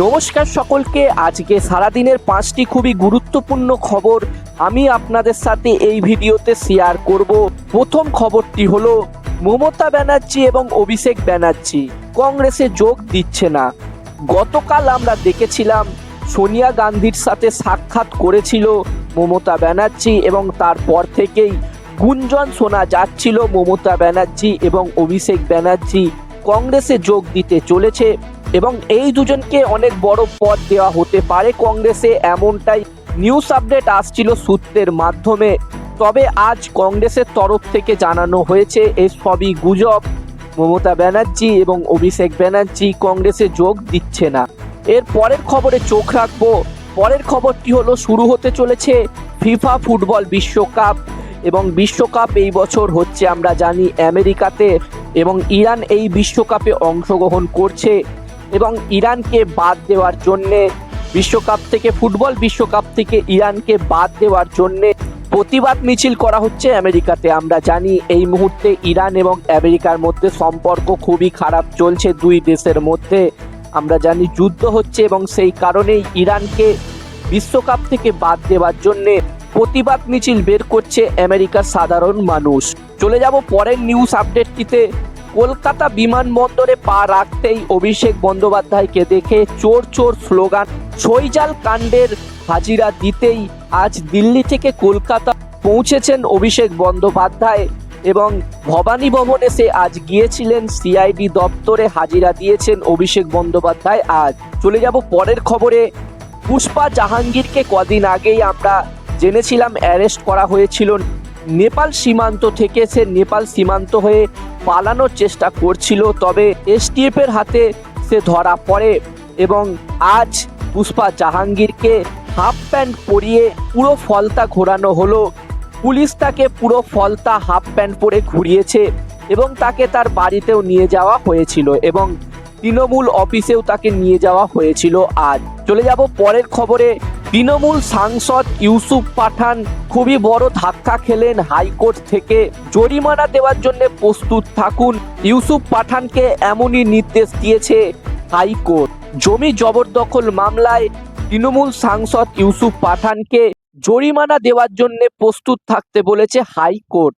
নমস্কার সকলকে। আজকে সারাদিনের 5টি খুবই গুরুত্বপূর্ণ খবর আমি আপনাদের সাথে এই ভিডিওতে শেয়ার করব। প্রথম খবরটি হলো মমতা ব্যানার্জি এবং অভিষেক ব্যানার্জি কংগ্রেসে যোগ দিচ্ছে না। গতকাল আমরা দেখেছিলাম সোনিয়া গান্ধীর সাথে সাক্ষাৎ করেছিল মমতা ব্যানার্জি এবং তারপর থেকেই গুঞ্জন শোনা যাচ্ছিল মমতা ব্যানার্জি এবং অভিষেক ব্যানার্জি কংগ্রেসে যোগ দিতে চলেছে এবং এই দুজনকে অনেক বড় পদ দেওয়া হতে পারে কংগ্রেসে, এমনটাই নিউজ আপডেট আসছিল সূত্রের মাধ্যমে। তবে আজ কংগ্রেসের তরফ থেকে জানানো হয়েছে এই সবই গুজব। মমতা ব্যানার্জি এবং অভিষেক ব্যানার্জি কংগ্রেসে যোগ দিচ্ছে না। এর পরের খবরে চোখ রাখবো। পরের খবরটি হলো শুরু হতে চলেছে ফিফা ফুটবল বিশ্বকাপ এবং বিশ্বকাপ এই বছর হচ্ছে আমরা জানি আমেরিকাতে এবং ইরান এই বিশ্বকাপে অংশগ্রহণ করছে এবং ইরানকে বাদ দেওয়ার জন্যে বিশ্বকাপ থেকে ফুটবল বিশ্বকাপ থেকে ইরানকে বাদ দেওয়ার জন্যে প্রতিবাদ মিছিল করা হচ্ছে আমেরিকাতে। আমরা জানি এই মুহূর্তে ইরান এবং আমেরিকার মধ্যে সম্পর্ক খুবই খারাপ চলছে, দুই দেশের মধ্যে আমরা জানি যুদ্ধ হচ্ছে এবং সেই কারণেই ইরানকে বিশ্বকাপ থেকে বাদ দেওয়ার জন্যে প্রতিবাদ মিছিল বের করছে আমেরিকার সাধারণ মানুষ। চলে যাব পরের নিউজ আপডেটটিতে। কলকাতা বিমানবন্দরে পা রাখতেই অভিষেক বন্দ্যোপাধ্যায়কে দেখে চোর চোর স্লোগান। ছইজাল কাণ্ডের হাজিরা দিতেই আজ দিল্লি থেকে কলকাতা পৌঁছেছেন অভিষেক বন্দ্যোপাধ্যায় এবং ভবানী ভবনে সে আজ গিয়েছিলেন, সিআইডি দপ্তরে হাজিরা দিয়েছেন অভিষেক বন্দ্যোপাধ্যায় আজ। চলে যাব পরের খবরে। পুষ্পা জাহাঙ্গীরকে কদিন আগেই আমরা জেনেছিলাম অ্যারেস্ট করা হয়েছিল নেপাল সীমান্ত থেকে। সে নেপাল সীমান্ত হয়ে পালানোর চেষ্টা করছিল, তবে এসটিএফ এর হাতে সে ধরা পড়ে এবং আজ পুষ্পা জাহাঙ্গীরকে হাফ প্যান্ট পরিয়ে পুরো ফলতা ঘোরানো হলো। পুলিশ তাকে পুরো ফলতা হাফ প্যান্ট পরে ঘুরিয়েছে এবং তাকে তার বাড়িতেও নিয়ে যাওয়া হয়েছিল এবং তৃণমূল অফিসেও তাকে নিয়ে যাওয়া হয়েছিল আজ। চলে যাব পরের খবরে। তৃণমূল সাংসদ ইউসুফ পাঠান খুবই বড় ধাক্কা খেলেন হাইকোর্ট থেকে। জরিমানা দেওয়ার জন্য প্রস্তুত থাকুন, ইউসুফ পাঠানকে এমনই নির্দেশ দিয়েছে হাইকোর্ট। জমি জবরদখল মামলায় তৃণমূল সাংসদ ইউসুফ পাঠানকে জরিমানা দেওয়ার জন্য প্রস্তুত থাকতে বলেছে হাইকোর্ট।